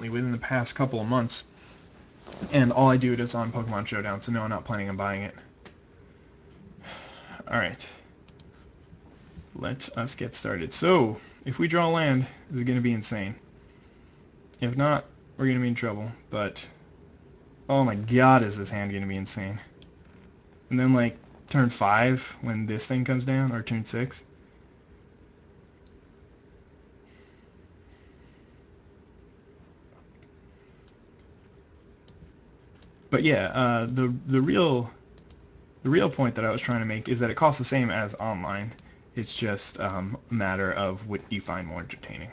recently, within the past couple of months. And all I do it is on Pokemon Showdown, so no, I'm not planning on buying it. Alright. Let us get started. So, if we draw land, this is going to be insane. If not, we're going to be in trouble. But, oh my god, is this hand going to be insane. And then, like, turn 5, when this thing comes down, or turn 6. But yeah, the real point that I was trying to make is that it costs the same as online. It's just a matter of what you find more entertaining.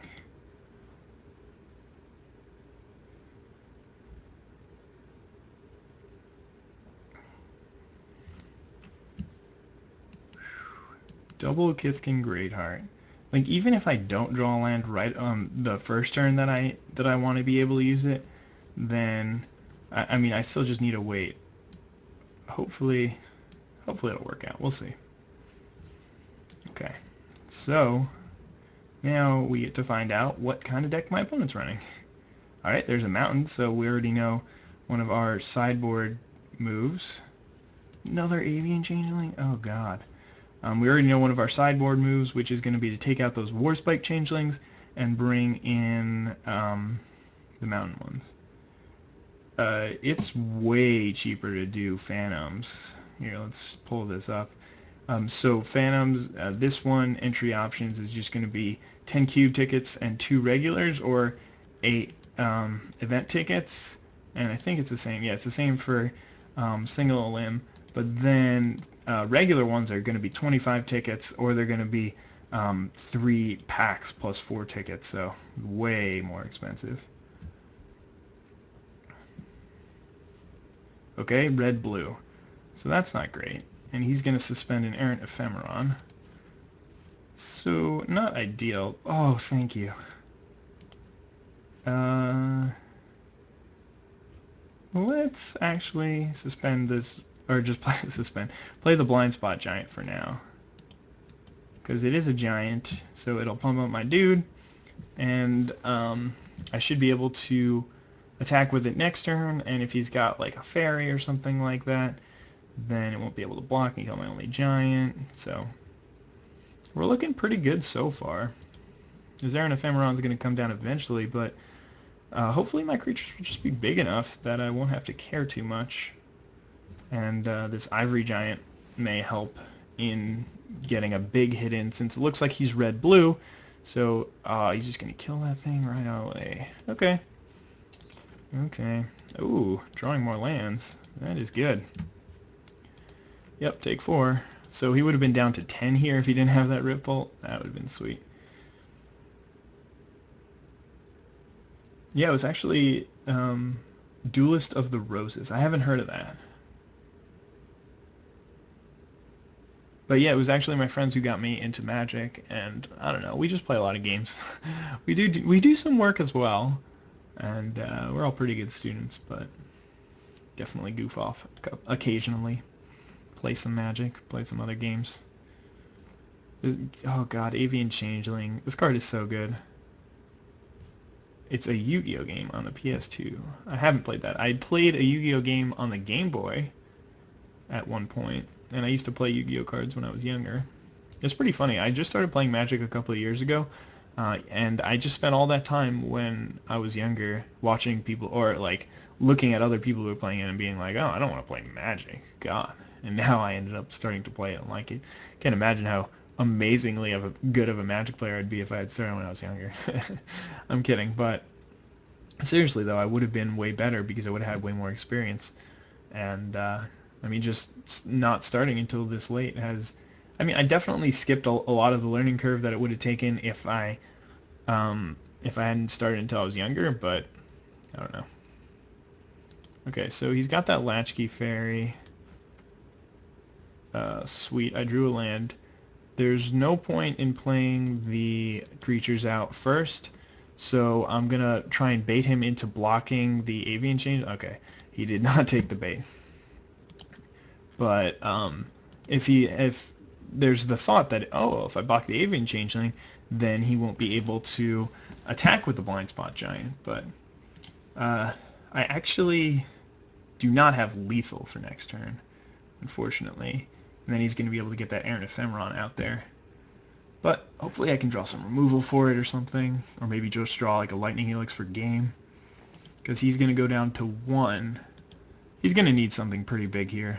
Double Kithkin Greatheart. Like, even if I don't draw land right on the first turn that I want to be able to use it, then I mean I still just need to wait. Hopefully it'll work out. We'll see. Okay, so now we get to find out what kind of deck my opponent's running. Alright, there's a mountain, so we already know one of our sideboard moves. Another Avian Changeling? Oh god. We already know one of our sideboard moves, which is going to be to take out those Warspike Changelings and bring in the mountain ones. It's way cheaper to do Phantoms. Here, let's pull this up. So Phantoms, this one, entry options is just going to be 10 cube tickets and 2 regulars, or 8 event tickets. And I think it's the same. Yeah, it's the same for single limb. But then regular ones are going to be 25 tickets, or they're going to be 3 packs plus 4 tickets. So way more expensive. Okay, red-blue. So that's not great. And he's going to suspend an Errant Ephemeron. So, not ideal. Oh, thank you. Let's actually suspend this, or just play the Blind Spot Giant for now. Because it is a giant, so it'll pump up my dude, and I should be able to attack with it next turn, and if he's got like a fairy or something like that, then it won't be able to block me, kill my only giant. So we're looking pretty good so far. Zeratin Ephemeron's going to come down eventually, but hopefully my creatures will just be big enough that I won't have to care too much. And this Ivory Giant may help in getting a big hit in, since it looks like he's red-blue. So he's just going to kill that thing right away. Okay. Okay. Ooh, drawing more lands. That is good. Yep, take 4. So he would have been down to 10 here if he didn't have that Rip Bolt. That would have been sweet. Yeah, it was actually Duelist of the Roses. I haven't heard of that. But yeah, it was actually my friends who got me into Magic, and I don't know, we just play a lot of games. we do some work as well, and we're all pretty good students, but definitely goof off occasionally. Play some Magic, play some other games. Oh god, Avian Changeling. This card is so good. It's a Yu-Gi-Oh game on the PS2. I haven't played that. I played a Yu-Gi-Oh game on the Game Boy at one point, and I used to play Yu-Gi-Oh cards when I was younger. It's pretty funny. I just started playing Magic a couple of years ago, and I just spent all that time when I was younger watching people, or like looking at other people who were playing it and being like, oh, I don't want to play Magic. God. And now I ended up starting to play it and like it. Can't imagine how amazingly good of a Magic player I'd be if I had started when I was younger. I'm kidding, but seriously though, I would have been way better because I would have had way more experience. And I mean, just not starting until this late has, I mean, I definitely skipped a lot of the learning curve that it would have taken if I hadn't started until I was younger, but I don't know. Okay, so he's got that Latchkey Fairy. Sweet, I drew a land. There's no point in playing the creatures out first, so I'm gonna try and bait him into blocking the Avian Change. Okay, he did not take the bait. But if there's the thought that, oh, if I block the Avian Changeling, then he won't be able to attack with the Blind Spot Giant. But I actually do not have lethal for next turn, unfortunately. And then he's going to be able to get that Errant Ephemeron out there. But hopefully I can draw some removal for it or something. Or maybe just draw like a Lightning Helix for game. Because he's going to go down to 1. He's going to need something pretty big here.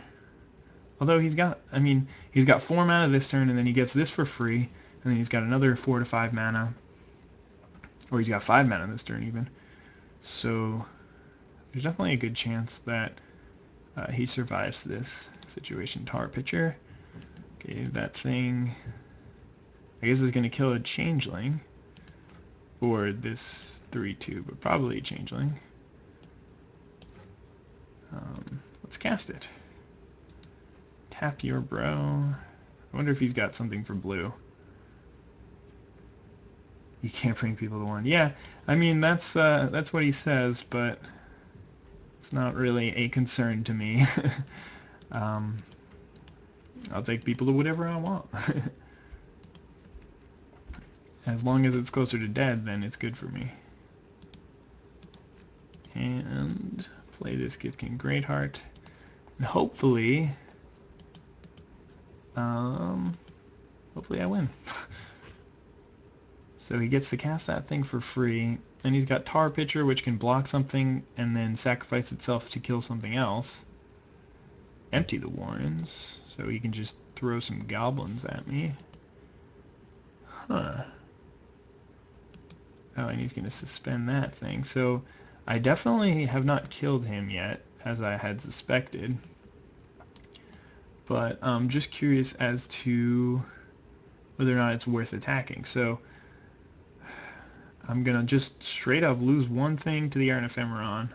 Although he's got 4 mana this turn, and then he gets this for free. And then he's got another 4 to 5 mana. Or he's got 5 mana this turn even. So there's definitely a good chance that he survives this situation. Tar Pitcher. Okay, that thing, I guess, is going to kill a Changeling. Or this 3/2, but probably a Changeling. Let's cast it. Tap your bro. I wonder if he's got something for blue. You can't bring people to 1. Yeah, I mean, that's what he says, but it's not really a concern to me. I'll take people to whatever I want. As long as it's closer to dead, then it's good for me. And play this Gift King Greatheart. And hopefully I win. So he gets to cast that thing for free, and he's got Tar Pitcher, which can block something and then sacrifice itself to kill something else. Empty the Warrens, so he can just throw some goblins at me. Huh. Oh, and he's going to suspend that thing. So I definitely have not killed him yet, as I had suspected. But I'm just curious as to whether or not it's worth attacking. So I'm going to just straight up lose one thing to the Errant Ephemeron.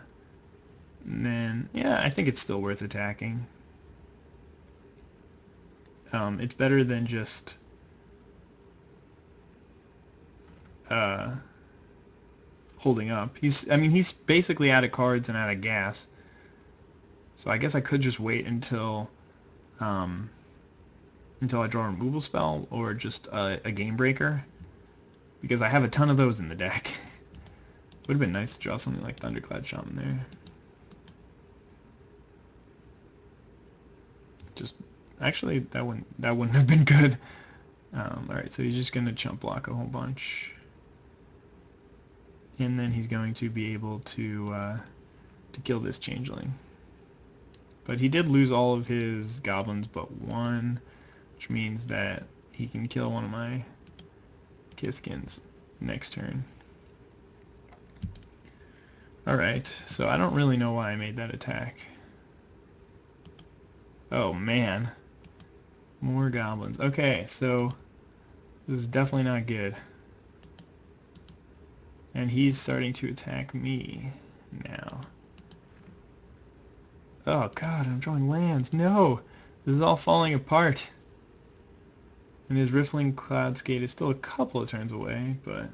And then, yeah, I think it's still worth attacking. It's better than just holding up. He's basically out of cards and out of gas. So I guess I could just wait until I draw a removal spell or just a game breaker, because I have a ton of those in the deck. Would have been nice to draw something like Thundercloud Shaman there. Just actually that wouldn't have been good. Alright, so he's just gonna chump block a whole bunch. And then he's going to be able to kill this Changeling. But he did lose all of his goblins but 1, which means that he can kill one of my Kithkins next turn. Alright, so I don't really know why I made that attack. Oh man. More goblins. Okay, so this is definitely not good. And he's starting to attack me now. Oh god, I'm drawing lands. No! This is all falling apart. And his Riffling Cloudskate is still a couple of turns away, but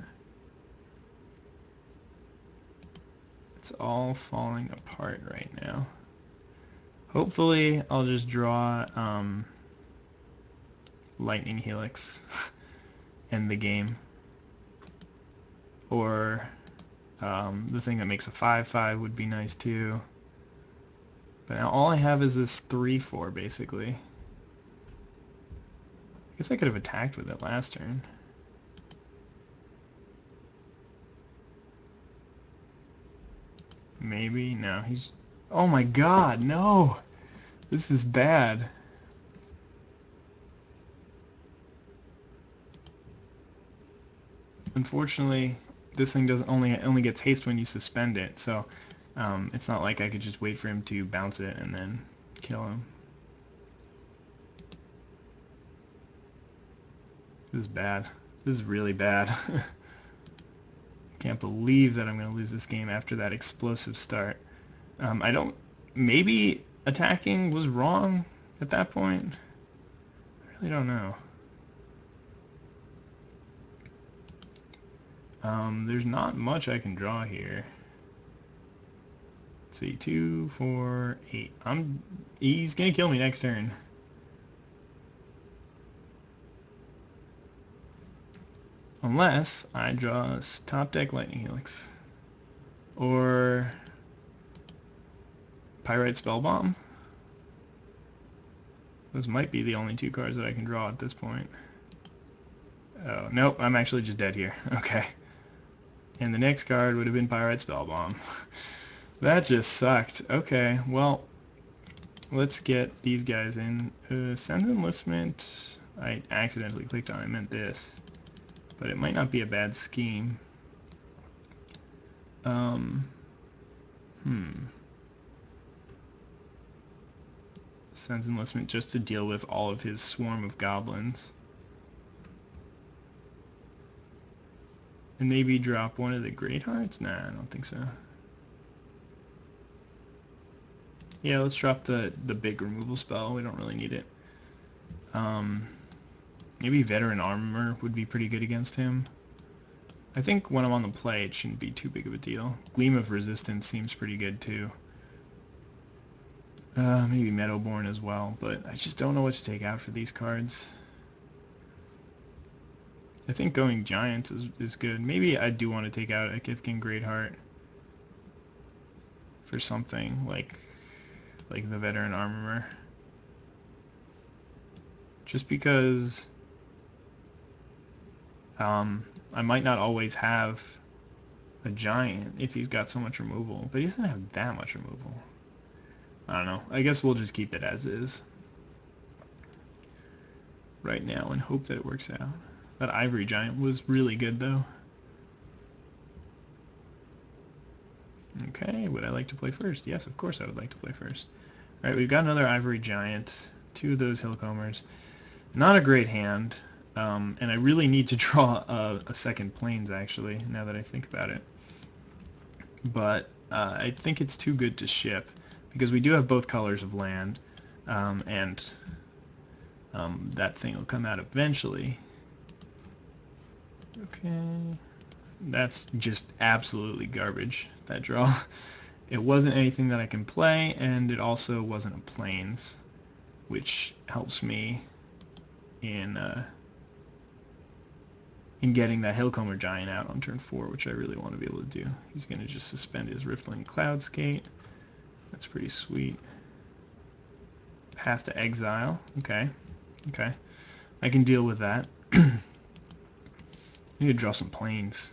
it's all falling apart right now. Hopefully I'll just draw Lightning Helix end the game. Or the thing that makes a 5/5 would be nice too. But now all I have is this 3/4 basically. I guess I could have attacked with it last turn. Maybe? No, he's... Oh my god, no! This is bad. Unfortunately, this thing doesn't only gets haste when you suspend it, so it's not like I could just wait for him to bounce it and then kill him. This is bad. This is really bad. Can't believe that I'm going to lose this game after that explosive start. Maybe attacking was wrong at that point. I really don't know. There's not much I can draw here. Let's see, 2, 4, 8. He's gonna kill me next turn. Unless I draw a top deck Lightning Helix. Or Pyrite Spellbomb. Those might be the only two cards that I can draw at this point. Oh, nope, I'm actually just dead here. Okay. And the next card would have been Pyrite Spellbomb. That just sucked. Okay, well, let's get these guys in. Send Enlistment. I accidentally clicked on it. I meant this. But it might not be a bad scheme. Sends Enlistment just to deal with all of his swarm of goblins. And maybe drop one of the Great Hearts? Nah, I don't think so. Yeah, let's drop the big removal spell. We don't really need it. Maybe Veteran Armor would be pretty good against him. I think when I'm on the play, it shouldn't be too big of a deal. Gleam of Resistance seems pretty good too. Maybe Meadowborn as well, but I just don't know what to take out for these cards. I think going Giants is good. Maybe I do want to take out a Kithkin Greatheart for something like the Veteran Armorer. Just because I might not always have a Giant if he's got so much removal, but he doesn't have that much removal. I don't know. I guess we'll just keep it as is right now and hope that it works out. That Ivory Giant was really good though. Okay, would I like to play first? Yes, of course I would like to play first. Alright, we've got another Ivory Giant, two of those Hillcombers. Not a great hand, and I really need to draw a second Plains actually, now that I think about it. But I think it's too good to ship, because we do have both colors of land, and that thing will come out eventually. Okay, that's just absolutely garbage, that draw. It wasn't anything that I can play, and it also wasn't a Plains, which helps me in getting that Hillcomber Giant out on turn 4, which I really want to be able to do. He's going to just suspend his Riftling Cloudskate. That's pretty sweet. Path to Exile. Okay. Okay. I can deal with that. I need to draw some Plains.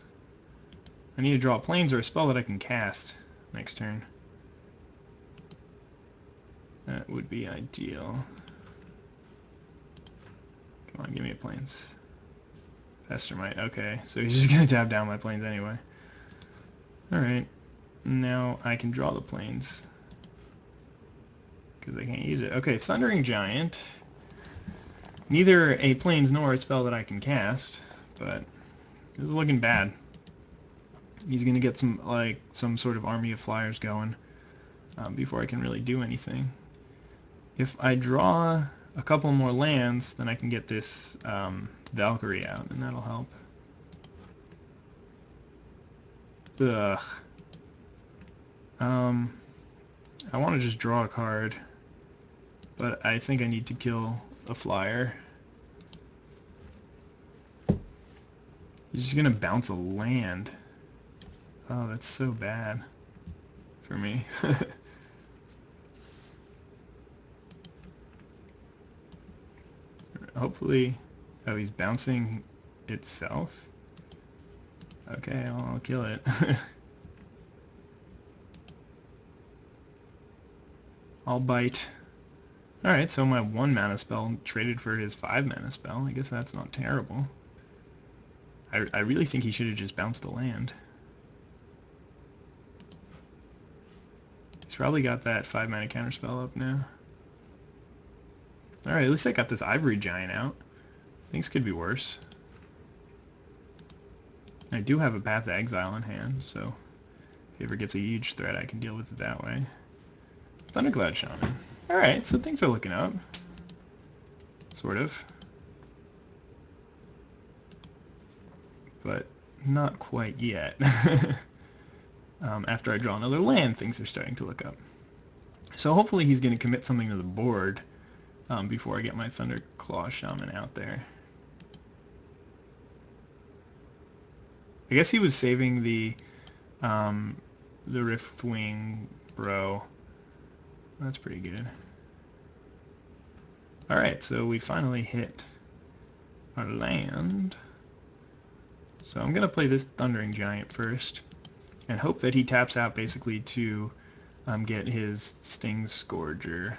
I need to draw Plains or a spell that I can cast next turn. That would be ideal. Come on, give me a Plains. Pestermite. Okay, so he's just going to tap down my Plains anyway. Alright. Now I can draw the Plains, because I can't use it. Okay, Thundering Giant. Neither a Plains nor a spell that I can cast, but this is looking bad. He's going to get some sort of army of flyers going before I can really do anything. If I draw a couple more lands, then I can get this Valkyrie out, and that'll help. Ugh. I want to just draw a card, but I think I need to kill a flyer. He's just gonna bounce a land. Oh, that's so bad for me. Hopefully... Oh, he's bouncing itself? Okay, I'll kill it. I'll bite. Alright, so my 1 mana spell traded for his 5 mana spell. I guess that's not terrible. I really think he should have just bounced the land. He's probably got that 5 mana counterspell up now. Alright, at least I got this Ivory Giant out. Things could be worse. I do have a Path to Exile in hand, so if he ever gets a huge threat, I can deal with it that way. Thundercloud Shaman. Alright, so things are looking up. Sort of. But not quite yet. After I draw another land, things are starting to look up. So hopefully he's going to commit something to the board before I get my Thunderclaw Shaman out there. I guess he was saving the Riftwing Bro That's pretty good. Alright, so we finally hit our land. So I'm going to play this Thundering Giant first and hope that he taps out basically to get his Sting Scourger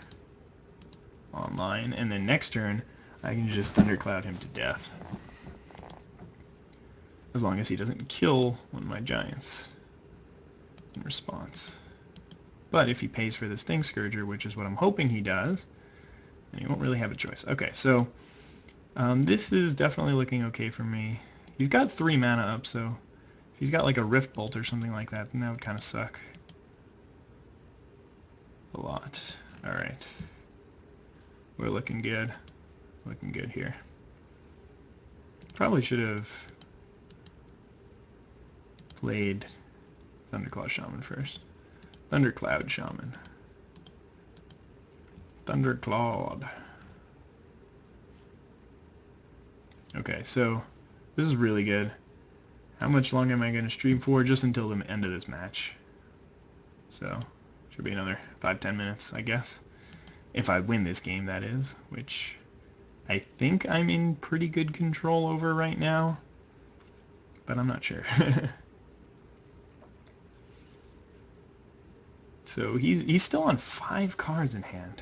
online, and then next turn I can just Thundercloud him to death. As long as he doesn't kill one of my giants in response. But if he pays for the Sting Scourger, which is what I'm hoping he does, then he won't really have a choice. Okay, so this is definitely looking okay for me. He's got 3 mana up, so if he's got like a Rift Bolt or something like that, then that would kind of suck a lot. Alright. We're looking good. Looking good here. Probably should have played Thunderclaw Shaman first. Thundercloud Shaman. Thunderclawed. Okay, so this is really good. How much longer am I going to stream for? Just until the end of this match. So, should be another 5-10 minutes, I guess. If I win this game, that is. Which I think I'm in pretty good control over right now. But I'm not sure. So he's still on 5 cards in hand.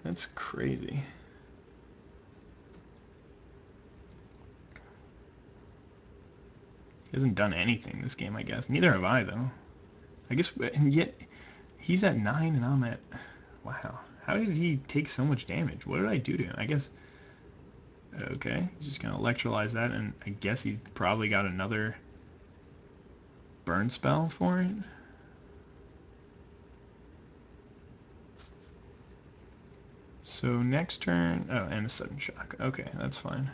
That's crazy. He hasn't done anything this game, I guess. Neither have I, though. I guess, and yet he's at 9 and I'm at... Wow. How did he take so much damage? What did I do to him? I guess... Okay, he's just gonna electrolyze that, and I guess he's probably got another burn spell for it. So next turn... Oh, and a sudden shock. Okay, that's fine.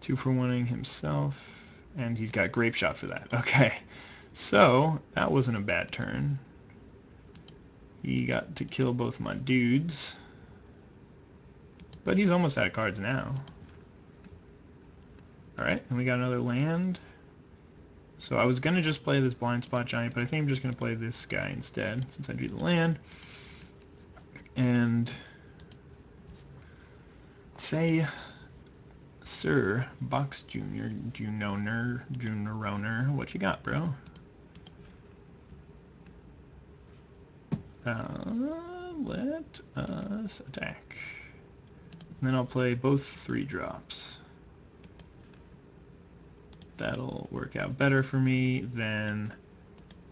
2 for 1ing himself. And he's got Grape Shot for that. Okay, so that wasn't a bad turn. He got to kill both my dudes. But he's almost out of cards now. Alright, and we got another land. So I was going to just play this Blind Spot Giant, but I think I'm just going to play this guy instead, since I drew the land. And say... Sir, Box Junior, Junoner, what you got, bro? Let us attack. And then I'll play both 3-drops. That'll work out better for me than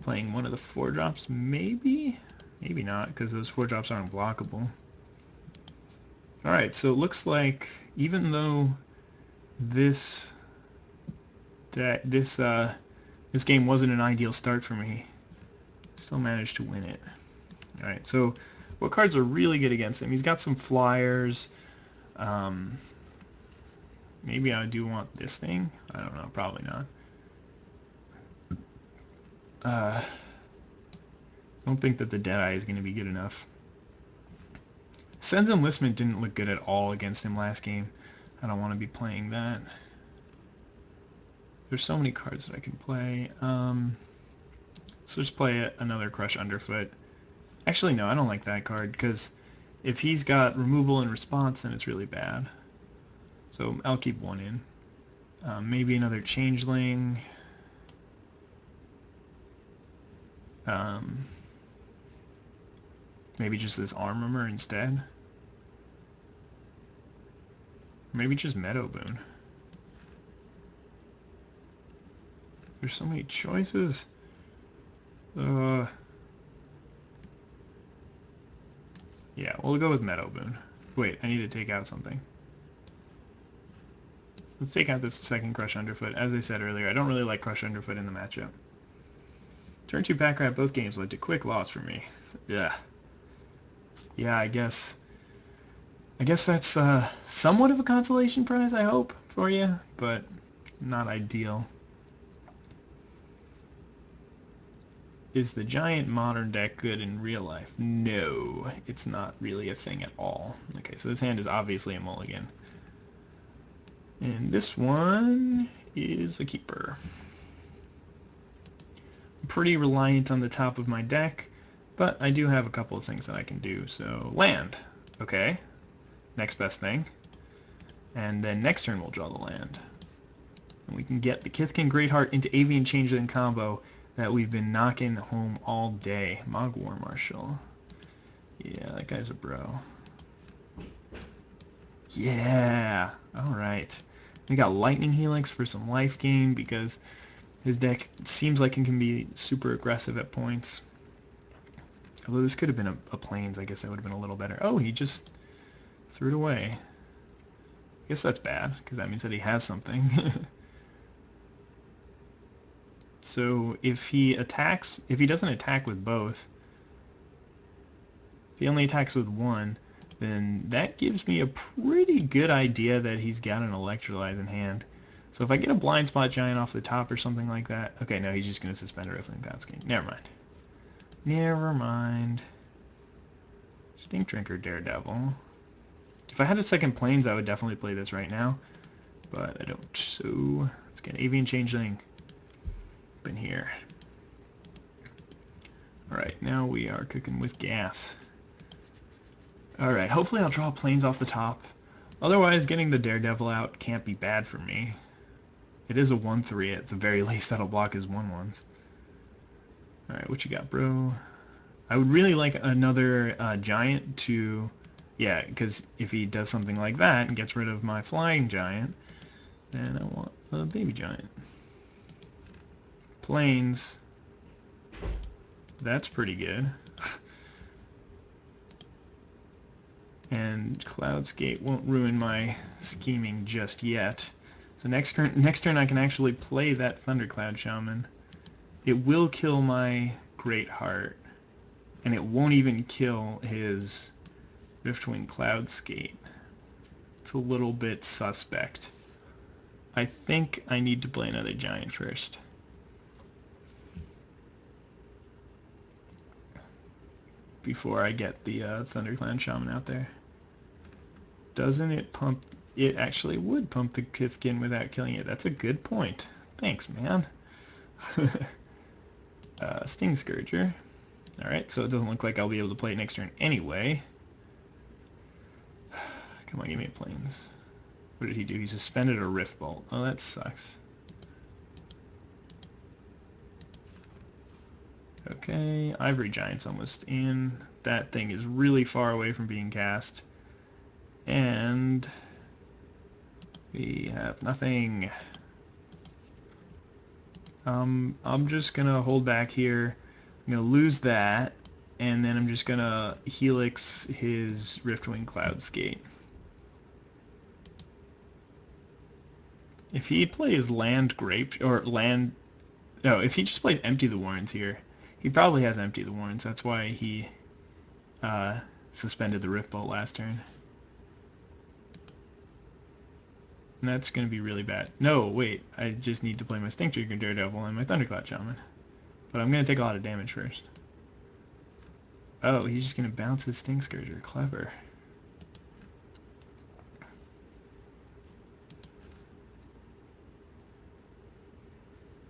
playing one of the 4-drops, maybe? Maybe not, because those 4-drops aren't blockable. Alright, so it looks like, even though this game wasn't an ideal start for me, still managed to win it. Alright, so what cards are really good against him? He's got some flyers. Maybe I do want this thing. I don't know, probably not. I don't think that the Deadeye is going to be good enough. Sen's Enlistment didn't look good at all against him last game. I don't want to be playing that. There's so many cards that I can play. Let's just play another Crush Underfoot. Actually, no, I don't like that card, because if he's got removal and response, then it's really bad. So I'll keep one in. Maybe another Changeling. Maybe just this Armorer instead. Maybe just Meadow Boon. There's so many choices. Yeah, we'll go with Meadow Boon. Wait, I need to take out something. Let's take out this second Crush Underfoot. As I said earlier, I don't really like Crush Underfoot in the matchup. Turn 2 Pack Rat both games led to quick loss for me. Yeah. Yeah, I guess that's somewhat of a consolation prize, I hope, for you, but not ideal. Is the Giant Modern deck good in real life? No, it's not really a thing at all. Okay, so this hand is obviously a mulligan. And this one is a keeper. I'm pretty reliant on the top of my deck. But I do have a couple of things that I can do. So land. Okay. Next best thing. And then next turn we'll draw the land. And we can get the Kithkin Greatheart into Avian Changeling combo that we've been knocking home all day. Mog War Marshal. Yeah, that guy's a bro. Yeah! Alright. We got Lightning Helix for some life gain because his deck seems like it can be super aggressive at points. Although this could have been a Plains, I guess that would have been a little better. Oh, he just threw it away. I guess that's bad, because that means that he has something. So if he attacks, if he doesn't attack with both, if he only attacks with one, then that gives me a pretty good idea that he's got an Electrolyze in hand. So if I get a Blind Spot Giant off the top or something like that, okay, no, he's just going to suspend a Riffling Cloudscape. Never mind. Never mind. Stink Drinker Daredevil. If I had a second Plains, I would definitely play this right now, but I don't. So let's get Avian Changeling up in here. Alright, now we are cooking with gas. Alright, hopefully I'll draw Plains off the top. Otherwise, getting the Daredevil out can't be bad for me. It is a 1-3 at the very least. That'll block his 1-1s. Alright, what you got, bro? I would really like another giant to... Yeah, because if he does something like that and gets rid of my flying giant, then I want a baby giant. Plains. That's pretty good. And Cloudscape won't ruin my scheming just yet. So next turn I can actually play that Thundercloud Shaman. It will kill my Greatheart, and it won't even kill his Riftwing Cloudscape. It's a little bit suspect. I think I need to play another giant first. Before I get the Thundercloud Shaman out there. Doesn't it pump... It actually would pump the Kithkin without killing it. That's a good point. Thanks, man. Sting Scourger. Alright, so it doesn't look like I'll be able to play it next turn anyway. Come on, give me a Plains. What did he do? He suspended a Rift Bolt. Oh, that sucks. Okay, Ivory Giant's almost in. That thing is really far away from being cast. And we have nothing. I'm just gonna hold back here. I'm gonna lose that, and then I'm just gonna Helix his Riftwing Cloudscape. If he plays land grape or land, no, if he just plays Empty the Warrens here, he probably has Empty the Warrens. That's why he suspended the Rift Bolt last turn. And that's going to be really bad. No, wait. I just need to play my Stink Drinker Daredevil and my Thundercloud Shaman. But I'm going to take a lot of damage first. Oh, he's just going to bounce his Sting Scourger. Clever.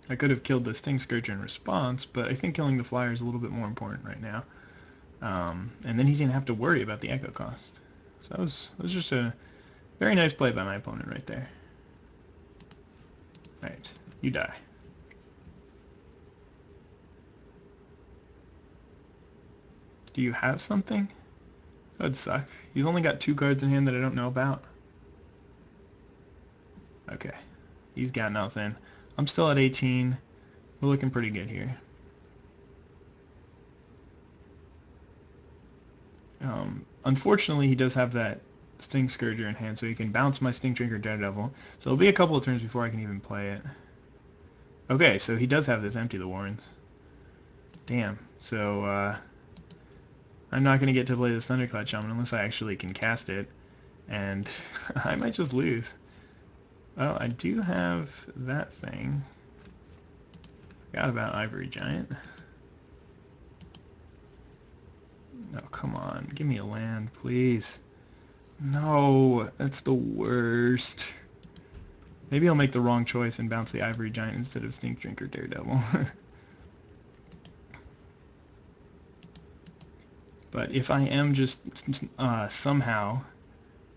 I could have killed the Sting Scourger in response, but I think killing the flyer is a little bit more important right now. And then he didn't have to worry about the echo cost. So that was just a very nice play by my opponent right there. Alright, you die. Do you have something? That would suck. He's only got 2 cards in hand that I don't know about. Okay, he's got nothing. I'm still at 18. We're looking pretty good here. Unfortunately, he does have that Sting Scourger in hand, so he can bounce my Stink Drinker Daredevil. So it'll be a couple of turns before I can even play it. Okay, so he does have this Empty the Warrens. Damn. So, I'm not going to get to play this Thundercloud Shaman unless I actually can cast it. And I might just lose. Well, I do have that thing. Forgot about Ivory Giant. No, come on. Give me a land, please. No, that's the worst. Maybe I'll make the wrong choice and bounce the Ivory Giant instead of Stink Drinker Daredevil. But if I am just somehow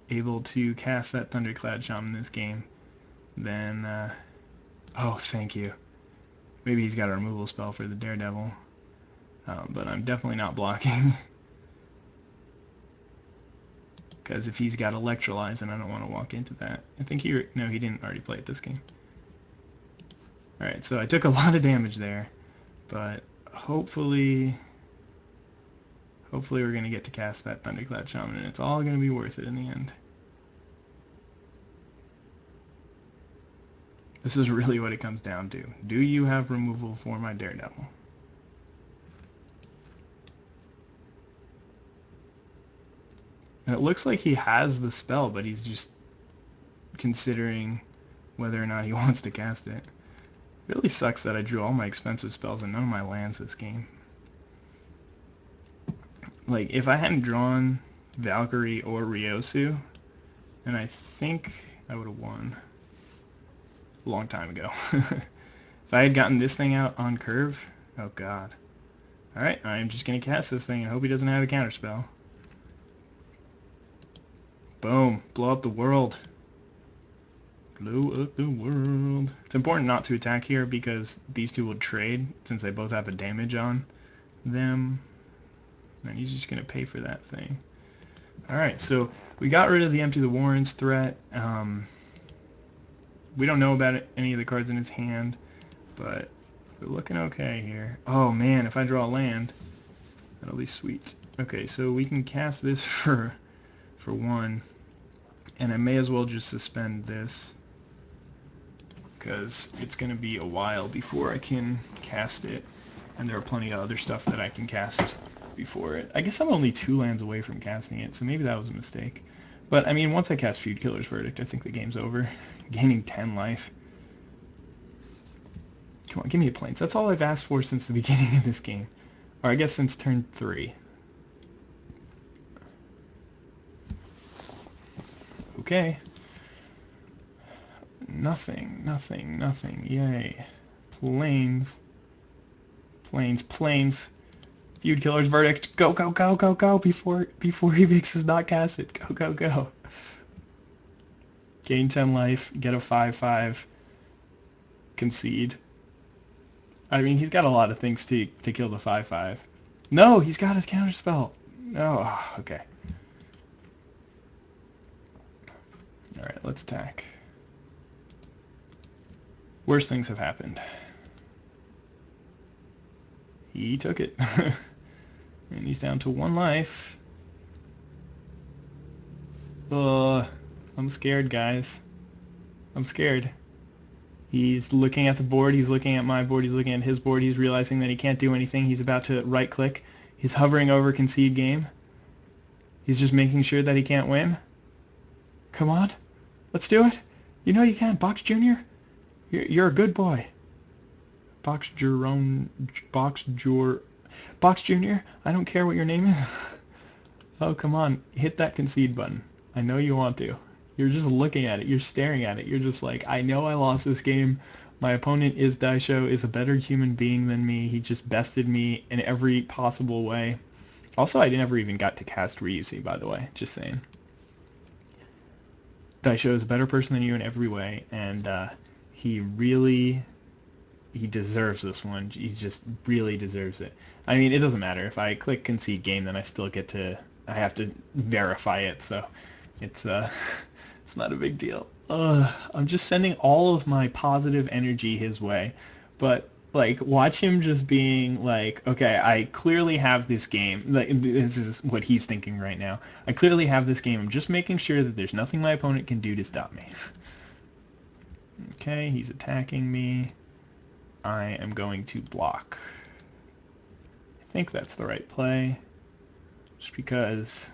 able to cast that Thundercloud Shaman in this game, then, oh, thank you. Maybe he's got a removal spell for the Daredevil, but I'm definitely not blocking. Because if he's got Electrolyze, then I don't want to walk into that. I think no, he didn't already play it this game. Alright, so I took a lot of damage there, but hopefully we're going to get to cast that Thundercloud Shaman, and it's all going to be worth it in the end. This is really what it comes down to. Do you have removal for my Daredevil? And it looks like he has the spell, but he's just considering whether or not he wants to cast it. It really sucks that I drew all my expensive spells and none of my lands this game. Like, if I hadn't drawn Valkyrie or Ryosu, then I think I would have won a long time ago. If I had gotten this thing out on curve, oh god. Alright, I'm just going to cast this thing and hope he doesn't have a counterspell. Boom. Blow up the world. Blow up the world. It's important not to attack here because these two will trade since they both have a damage on them. And he's just going to pay for that thing. Alright, so we got rid of the Empty the Warrens threat. We don't know about any of the cards in his hand, but we're looking okay here. Oh man, if I draw a land, that'll be sweet. Okay, so we can cast this for one, and I may as well just suspend this because it's going to be a while before I can cast it, and there are plenty of other stuff that I can cast before it. I guess I'm only 2 lands away from casting it, so maybe that was a mistake. But I mean, once I cast Feud Killer's Verdict, I think the game's over. Gaining 10 life. Come on, give me a Plains. That's all I've asked for since the beginning of this game. Or I guess since turn 3. Okay. Nothing, nothing, nothing. Yay. Plains. Plains, Plains. Feud Killer's Verdict. Go, go, go, go, go before he makes us not cast it. Go, go, go. Gain 10 life, get a 5/5, concede. I mean, he's got a lot of things to kill the 5/5. No, he's got his counterspell. No, oh, okay. Alright, let's attack. Worst things have happened. He took it. And he's down to 1 life. I'm scared, guys. I'm scared. He's looking at the board, he's looking at my board, he's looking at his board, he's realizing that he can't do anything, he's about to right-click. He's hovering over concede game. He's just making sure that he can't win. Come on. Let's do it. You know you can. Box Jr. You're a good boy. Box Jr. I don't care what your name is. Oh, come on. Hit that concede button. I know you want to. You're just looking at it. You're staring at it. You're just like, I know I lost this game. My opponent IzDaisho is a better human being than me. He just bested me in every possible way. Also, I never even got to cast Ryusi, by the way. Just saying. Daisho is a better person than you in every way, and he deserves this one. He just really deserves it. I mean, it doesn't matter. If I click concede game, then I still get to... I have to verify it, so it's it's not a big deal. I'm just sending all of my positive energy his way, but like, watch him just being like, okay, I clearly have this game. Like, this is what he's thinking right now. I clearly have this game. I'm just making sure that there's nothing my opponent can do to stop me. Okay, he's attacking me. I am going to block. I think that's the right play. Just because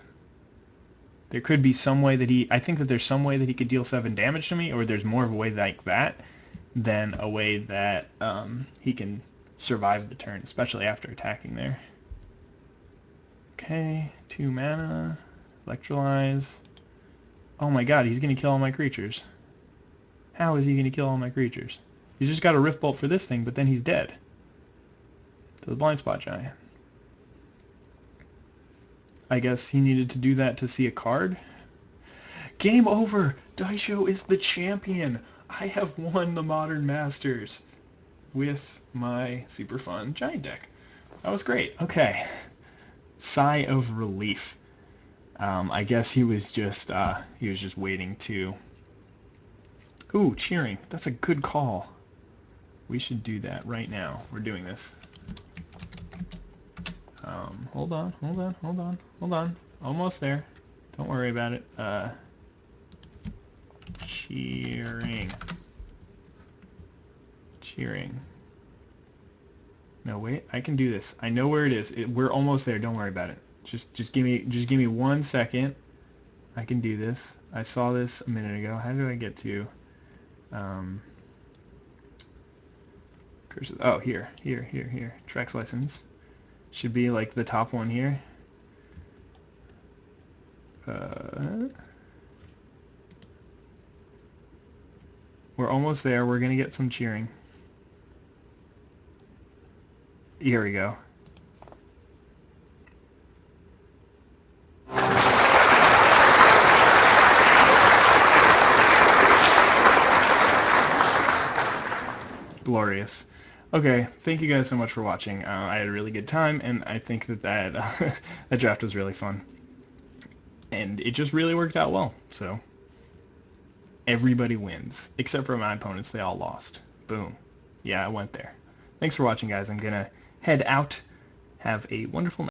there could be some way that I think that there's some way that he could deal 7 damage to me, or there's more of a way like that than a way that he can survive the turn, especially after attacking there. Okay, 2 mana, Electrolyze. Oh my god, he's going to kill all my creatures. How is he going to kill all my creatures? He's just got a Rift Bolt for this thing, but then he's dead. To the Blind Spot Giant. I guess he needed to do that to see a card. Game over! Daisho is the champion! I have won the Modern Masters with my super fun giant deck. That was great. Okay. Sigh of relief. I guess he was just waiting to... Ooh, cheering. That's a good call. We should do that right now. We're doing this. Hold on. Almost there. Don't worry about it. Cheering. No, wait. I can do this. I know where it is. We're almost there. Don't worry about it. Just give me 1 second. I can do this. I saw this a minute ago. How do I get to cursor? Oh, here. Tracks license. Should be like the top one here. We're almost there. We're gonna get some cheering. Here we go. Glorious. Okay, thank you guys so much for watching. I had a really good time, and I think that that draft was really fun. And it just really worked out well, so everybody wins. Except for my opponents, they all lost. Boom. Yeah, I went there. Thanks for watching, guys. I'm gonna head out. Have a wonderful night.